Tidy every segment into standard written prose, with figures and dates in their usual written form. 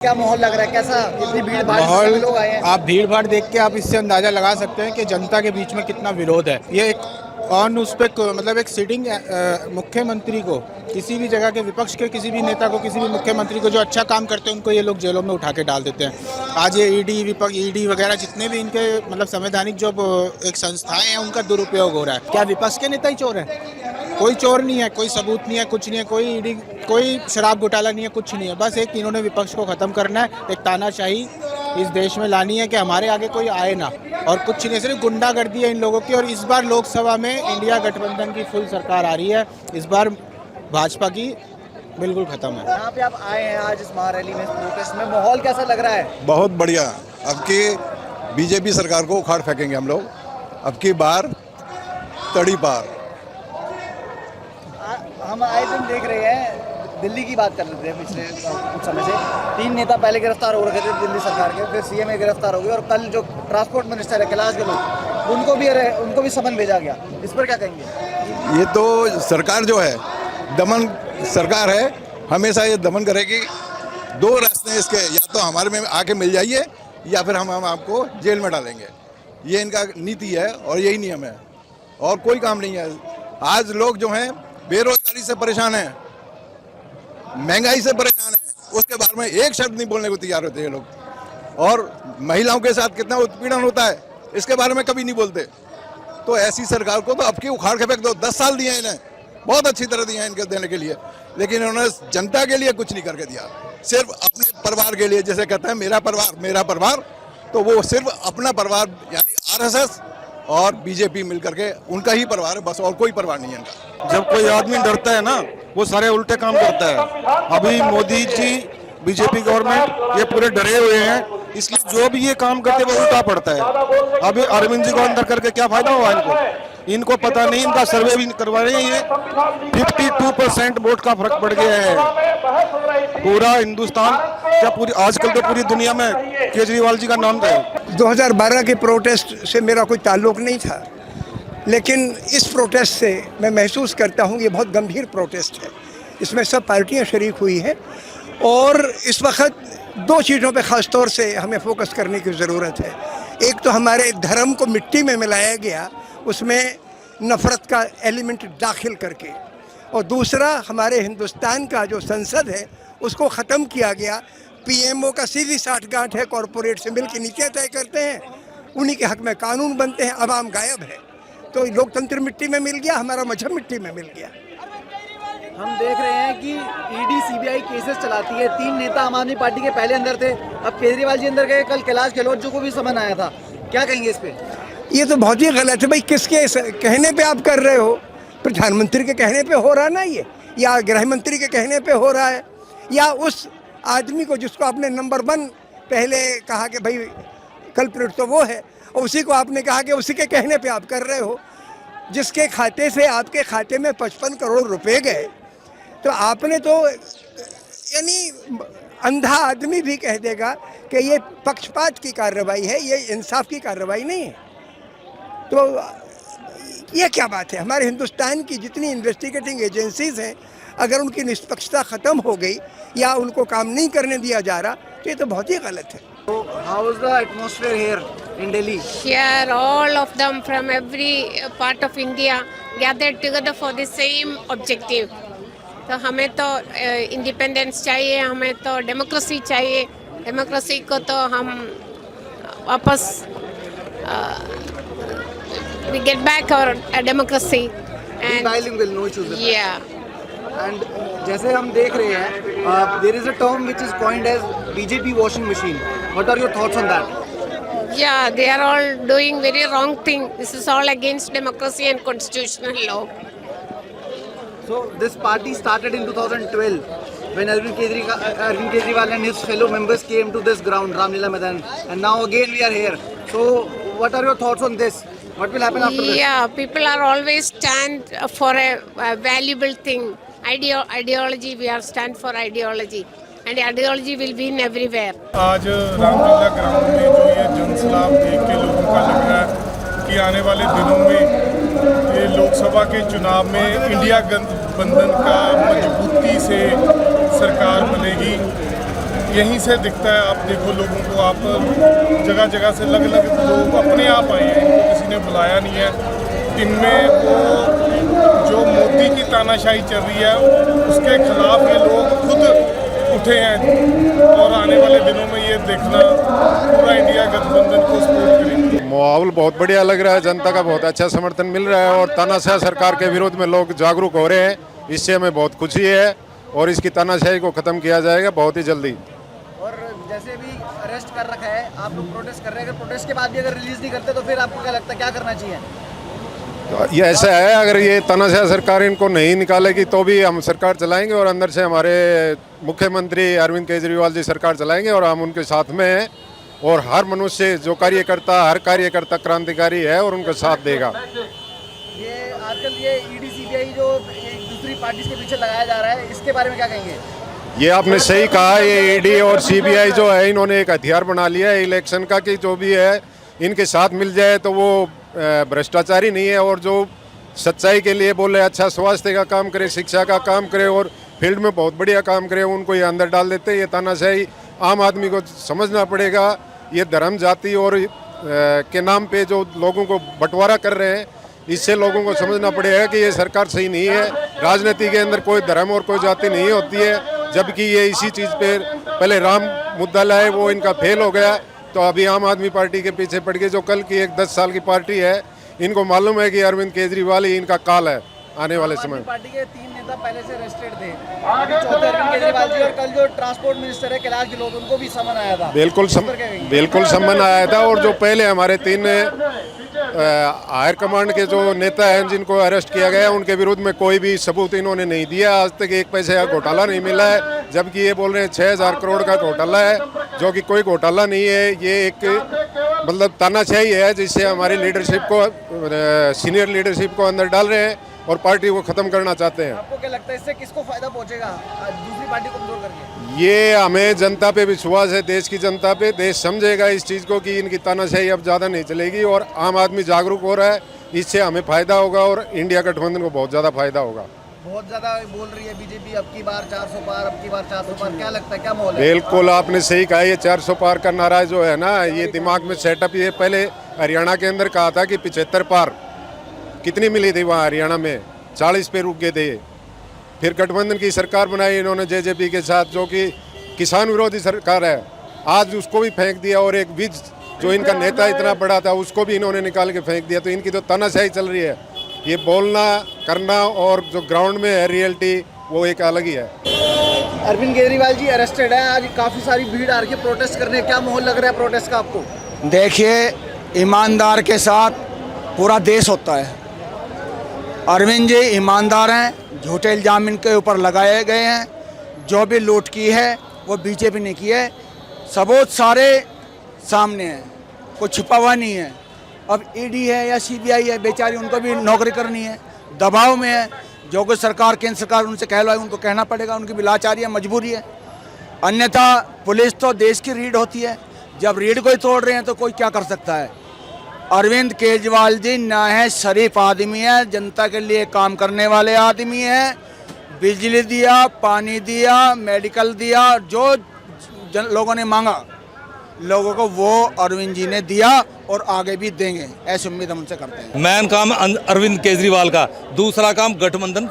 क्या माहौल लग रहा है, कैसा इतनी भीड़ भाड़ माहौल लोग आए हैं? आप भीड़ भाड़ देख के आप इससे अंदाजा लगा सकते हैं कि जनता के बीच में कितना विरोध है। ये एक ऑन उस पे मतलब एक सिटिंग मुख्यमंत्री को, किसी भी जगह के विपक्ष के किसी भी नेता को, किसी भी मुख्यमंत्री को जो अच्छा काम करते हैं उनको ये लोग जेलों में उठा के डाल देते हैं। आज ये ईडी वगैरह जितने भी इनके मतलब संवैधानिक जो एक संस्थाएं हैं उनका दुरुपयोग हो रहा है। क्या विपक्ष के नेता ही चोर हैं? कोई चोर नहीं है, कोई सबूत नहीं है, कुछ नहीं है, कोई ईडी, कोई शराब घोटाला नहीं है, कुछ नहीं है। बस एक इन्होंने विपक्ष को खत्म करना है, एक तानाशाही इस देश में लानी है कि हमारे आगे कोई आए ना, और कुछ नहीं, सिर्फ गुंडागर्दी है इन लोगों की। और इस बार लोकसभा में इंडिया गठबंधन की फुल सरकार आ रही है। इस बार भाजपा की बिल्कुल खत्म है। यहाँ पे आप आए हैं आज इस महारैली में, इस प्रोटेस्ट में, माहौल कैसा लग रहा है? बहुत बढ़िया। अब की बीजेपी सरकार को उखाड़ फेंकेंगे हम लोग। अब की बार तड़ी पार। हम आए दिन देख रहे हैं, दिल्ली की बात कर लेते हैं। पिछले कुछ समय से 3 नेता पहले गिरफ्तार हो रखे थे दिल्ली सरकार के, फिर सीएम गिरफ्तार हो गए, और कल जो ट्रांसपोर्ट मिनिस्टर है कैलाश गहलोत, उनको भी समन भेजा गया। इस पर क्या कहेंगे? ये तो सरकार जो है दमन सरकार है, हमेशा ये दमन करेगी। 2 रास्ते हैं इसके, या तो हमारे में आके मिल जाइए या फिर हम आपको जेल में डालेंगे। ये इनका नीति है और यही नियम है, और कोई काम नहीं है। आज लोग जो हैं बेरोजगारी से परेशान हैं, महंगाई से परेशान हैं, उसके बारे में एक शब्द नहीं बोलने को तैयार होते ये लोग। और महिलाओं के साथ कितना उत्पीड़न होता है इसके बारे में कभी नहीं बोलते। तो ऐसी सरकार को तो अब की उखाड़ के फेंक दो। 10 साल दिए इन्हें, बहुत अच्छी तरह दिए हैं इनके देने के लिए, लेकिन इन्होंने जनता के लिए कुछ नहीं करके दिया। सिर्फ अपने परिवार के लिए, जैसे कहते हैं मेरा परिवार, तो वो सिर्फ अपना परिवार यानी आरएसएस और बीजेपी मिलकर के उनका ही परिवार है, बस, और कोई परिवार नहीं है इनका। जब कोई आदमी डरता है ना, वो सारे उल्टे काम करता है। अभी मोदी जी, बीजेपी गवर्नमेंट, ये पूरे डरे हुए हैं, इसलिए जो भी ये काम करते हैं वो उल्टा पड़ता है। अभी अरविंद जी को अंदर करके क्या फायदा हुआ इनको पता नहीं, इनका सर्वे भी करवा रहे हैं। 52% वोट का फर्क पड़ गया है। पूरा हिंदुस्तान, क्या पूरी आजकल तो पूरी दुनिया में केजरीवाल जी का नाम है। 2012 के प्रोटेस्ट से मेरा कोई ताल्लुक नहीं था, लेकिन इस प्रोटेस्ट से मैं महसूस करता हूँ ये बहुत गंभीर प्रोटेस्ट है। इसमें सब पार्टियाँ शरीक हुई हैं, और इस वक्त 2 चीज़ों पे ख़ास तौर से हमें फोकस करने की ज़रूरत है। एक तो हमारे धर्म को मिट्टी में मिलाया गया, उसमें नफ़रत का एलिमेंट दाखिल करके, और दूसरा हमारे हिंदुस्तान का जो संसद है उसको ख़त्म किया गया। पीएमओ का सीधी साठगांठ है, कॉरपोरेट से मिल के नीचे तय करते हैं, उन्हीं के हक़ में कानून बनते हैं, अवाम गायब है। तो लोकतंत्र मिट्टी में मिल गया, हमारा मजहब मिट्टी में मिल गया। हम देख रहे हैं कि ईडी सीबीआई केसेस चलाती है। 3 नेता आम आदमी पार्टी के पहले अंदर थे, अब केजरीवाल जी अंदर गए, कल कैलाश गहलोत जी को भी समन आया था। क्या कहेंगे इस पे? ये तो बहुत ही गलत है भाई। किसके कहने पे आप कर रहे हो? प्रधानमंत्री के कहने पे हो रहा है ना ये, या गृह मंत्री के कहने पे हो रहा है, या उस आदमी को जिसको आपने नंबर 1 पहले कहा कि भाई कल्प्रिट तो वो है, और उसी को आपने कहा कि उसी के कहने पे आप कर रहे हो, जिसके खाते से आपके खाते में 55 करोड़ रुपए गए। तो आपने तो, यानी अंधा आदमी भी कह देगा कि ये पक्षपात की कार्रवाई है, ये इंसाफ की कार्रवाई नहीं है। तो ये क्या बात है? हमारे हिंदुस्तान की जितनी इन्वेस्टिगेटिंग एजेंसीज हैं, अगर उनकी निष्पक्षता ख़त्म हो गई या उनको काम नहीं करने दिया जा रहा, तो ये तो बहुत ही गलत है। How is the atmosphere here in Delhi? Here, all of them from every part of India gathered together for the same objective. तो हमें तो इंडिपेंडेंस चाहिए, हमें तो डेमोक्रेसी चाहिए। डेमोक्रेसी को तो हम वापस we get back our democracy and Bilingual, no issues with that. yeah. And जैसे हम देख रहे हैं, there is a term which is coined as BJP washing machine. What are your thoughts on that? Yeah, they are all doing very wrong thing. This is all against democracy and constitutional law. So this party started in 2012 when Arvind Kejriwal and his fellow members came to this ground, Ramlila Maidan, and now again we are here. So what are your thoughts on this? What will happen after this? Yeah, people are always stand for a valuable thing. Ideology, we are stand for ideology. And ideology will win everywhere. आज Ramlila ground में जो ये जनसलाब देख के लोगों का लग रहा है कि आने वाले दिनों में ये लोकसभा के चुनाव में इंडिया गठबंधन का मजबूती से सरकार बनेगी यहीं से दिखता है। आप देखो लोगों को, आप जगह जगह से अलग अलग लोग अपने आप आए हैं, इनको किसी ने बुलाया नहीं है। इनमें वो जो मोदी की तानाशाही चल रही है उसके खिलाफ ये लोग खुद उठे हैं और आने वाले दिनों में ये देखना पूरा इंडिया गठबंधन को सपोर्ट करेंगे। माहौल बहुत बढ़िया लग रहा है, जनता का बहुत अच्छा समर्थन मिल रहा है और तानाशाह सरकार के विरोध में लोग जागरूक हो रहे हैं। इससे हमें बहुत खुशी है और इसकी तानाशाही को ख़त्म किया जाएगा बहुत ही जल्दी। और जैसे भी अरेस्ट कर रखा है, आप लोग प्रोटेस्ट कर रहे हैं, अगर प्रोटेस्ट के बाद भी अगर रिलीज नहीं करते तो फिर आपको क्या लगता है क्या करना चाहिए? तो ये ऐसा है, अगर ये तानाशाह सरकार इनको नहीं निकालेगी तो भी हम सरकार चलाएंगे और अंदर से हमारे मुख्यमंत्री अरविंद केजरीवाल जी सरकार चलाएंगे और हम उनके साथ में हैं। और हर मनुष्य जो कार्यकर्ता, हर कार्यकर्ता क्रांतिकारी है और उनका साथ देगा। ये आजकल ये ईडी सीबीआई जो एक दूसरी पार्टी के पीछे लगाया जा रहा है, इसके बारे में क्या कहेंगे? ये आपने सही कहा, ये ईडी और सीबीआई जो है इन्होंने एक हथियार बना लिया है इलेक्शन का कि जो भी है इनके साथ मिल जाए तो वो भ्रष्टाचारी नहीं है और जो सच्चाई के लिए बोले, अच्छा स्वास्थ्य का काम करे, शिक्षा का काम करे और फील्ड में बहुत बढ़िया काम करे, उनको ये अंदर डाल देते हैं। ये तानाशाही आम आदमी को समझना पड़ेगा। ये धर्म जाति और के नाम पे जो लोगों को बंटवारा कर रहे हैं, इससे लोगों को समझना पड़ेगा कि ये सरकार सही नहीं है। राजनीति के अंदर कोई धर्म और कोई जाति नहीं होती है, जबकि ये इसी चीज़ पे पहले राम मुद्दा लाए, वो इनका फेल हो गया तो अभी आम आदमी पार्टी के पीछे पड़ गए, जो कल की एक 10 साल की पार्टी है। इनको मालूम है कि अरविंद केजरीवाल ही इनका काल है आने वाले समय। पार्टी के 3 नेता पहले से अरेस्टेड थे, चौथे अरविंद केजरीवाल जी, और कल जो ट्रांसपोर्ट मिनिस्टर है कैलाश गहलोत, उनको भी समन आया था। बिल्कुल समन आया था। और जो पहले हमारे 3 हायर कमांड के जो नेता हैं जिनको अरेस्ट किया गया, उनके विरुद्ध में कोई भी सबूत इन्होंने नहीं दिया। आज तक एक पैसे का घोटाला नहीं मिला है, जबकि ये बोल रहे हैं 6000 करोड़ का घोटाला है, जो कि कोई घोटाला नहीं है। ये एक मतलब तानाशाही है जिससे हमारी लीडरशिप को, सीनियर लीडरशिप को अंदर डाल रहे हैं और पार्टी को ख़त्म करना चाहते हैं। आपको क्या लगता है इससे किसको फायदा पहुंचेगा दूसरी पार्टी को कमजोर करके? ये हमें जनता पे विश्वास है, देश की जनता पे। देश समझेगा इस चीज़ को कि इनकी तानाशाही अब ज़्यादा नहीं चलेगी और आम आदमी जागरूक हो रहा है। इससे हमें फ़ायदा होगा और इंडिया गठबंधन को बहुत ज़्यादा फायदा होगा। बहुत ज़्यादा बोल रही है बीजेपी, अब की बार 400 पार, अब की बार 400 पार। क्या लगता है क्या माहौल है? बिल्कुल आपने सही कहा। ये 400 पार का नारा जो है ना, ये दिमाग में सेटअप, ये पहले हरियाणा के अंदर कहा था कि 75 पार कितनी मिली थी वहाँ हरियाणा में, 40 पे रुक गए थे। फिर गठबंधन की सरकार बनाई इन्होंने जेजेपी के साथ, जो कि किसान विरोधी सरकार है। आज उसको भी फेंक दिया और एक विज जो इनका नेता इतना बड़ा था उसको भी इन्होंने निकाल के फेंक दिया। तो इनकी तो तानाशाही चल रही है। ये बोलना करना और जो ग्राउंड में है रियलिटी, वो एक अलग ही है। अरविंद केजरीवाल जी अरेस्टेड है, आज काफ़ी सारी भीड़ आ रही है प्रोटेस्ट करने। क्या माहौल लग रहा है प्रोटेस्ट का आपको? देखिए, ईमानदार के साथ पूरा देश होता है। अरविंद जी ईमानदार हैं, झूठे इल्ज़ाम इनके ऊपर लगाए गए हैं। जो भी लूट की है वो बीजेपी ने की है, सबूत सारे सामने हैं, कुछ छुपा हुआ नहीं है। अब ईडी है या सीबीआई है, बेचारी उनको भी नौकरी करनी है, दबाव में है। जो कुछ सरकार, केंद्र सरकार उनसे कहलवाए उनको कहना पड़ेगा, उनकी भी लाचारी है, मजबूरी है। अन्यथा पुलिस तो देश की रीढ़ होती है, जब रीढ़ को ही तोड़ रहे हैं तो कोई क्या कर सकता है। अरविंद केजरीवाल जी नहायत शरीफ आदमी है, जनता के लिए काम करने वाले आदमी हैं। बिजली दिया, पानी दिया, मेडिकल दिया, जो लोगों ने मांगा लोगों को वो अरविंद जी ने दिया और आगे भी देंगे, ऐसी उम्मीद हम उनसे करते हैं। मेन काम अरविंद केजरीवाल का, दूसरा काम गठबंधन,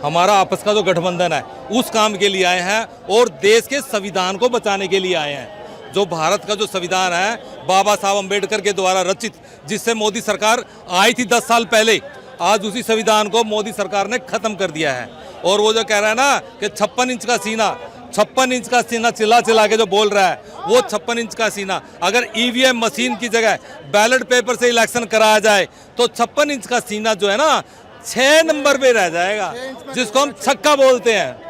हमारा आपस का जो गठबंधन है उस काम के लिए आए हैं और देश के संविधान को बचाने के लिए आए हैं। जो भारत का जो संविधान है बाबा साहब अम्बेडकर के द्वारा रचित, जिससे मोदी सरकार आई थी 10 साल पहले, आज उसी संविधान को मोदी सरकार ने खत्म कर दिया है। और वो जो कह रहा है ना कि 56 इंच का सीना, 56 इंच का सीना चिल्ला चिल्ला के जो बोल रहा है, वो 56 इंच का सीना अगर ईवीएम मशीन की जगह बैलेट पेपर से इलेक्शन कराया जाए तो 56 इंच का सीना जो है ना 6 नंबर पे रह जाएगा, जिसको हम छक्का बोलते हैं।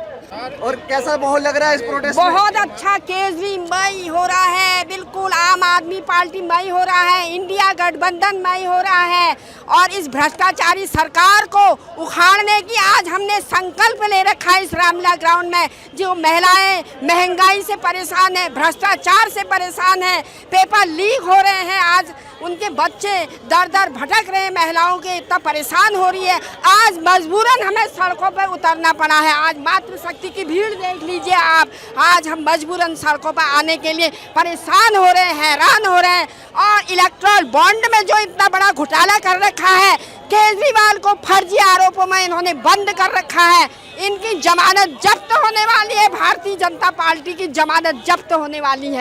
और कैसा माहौल लग रहा है इस प्रोटेस्ट में? बहुत अच्छा केजरीवाल हो रहा है, बिल्कुल बिल्कुल आम आदमी पार्टी मई हो रहा है, इंडिया गठबंधन मई हो रहा है। और इस भ्रष्टाचारी सरकार को उखाड़ने की आज हमने संकल्प ले रखा है इस रामलीला ग्राउंड में। जो महिलाएं महंगाई से परेशान है, भ्रष्टाचार से परेशान है, पेपर लीक हो रहे हैं, आज उनके बच्चे दर दर भटक रहे हैं, महिलाओं के इतना परेशान हो रही है। आज मजबूरन हमें सड़कों पर उतरना पड़ा है। आज मातृशक्ति की भीड़ देख लीजिए आप, आज हम मजबूरन सड़कों पर आने के लिए परेशान हो रहे हैं, हैरान हो रहे हैं। और इलेक्ट्रल बॉन्ड में जो इतना बड़ा घोटाला कर रखा है, केजरीवाल को फर्जी आरोपों में इन्होंने बंद कर रखा है। इनकी जमानत जब्त होने वाली है, भारतीय जनता पार्टी की जमानत जब्त होने वाली है।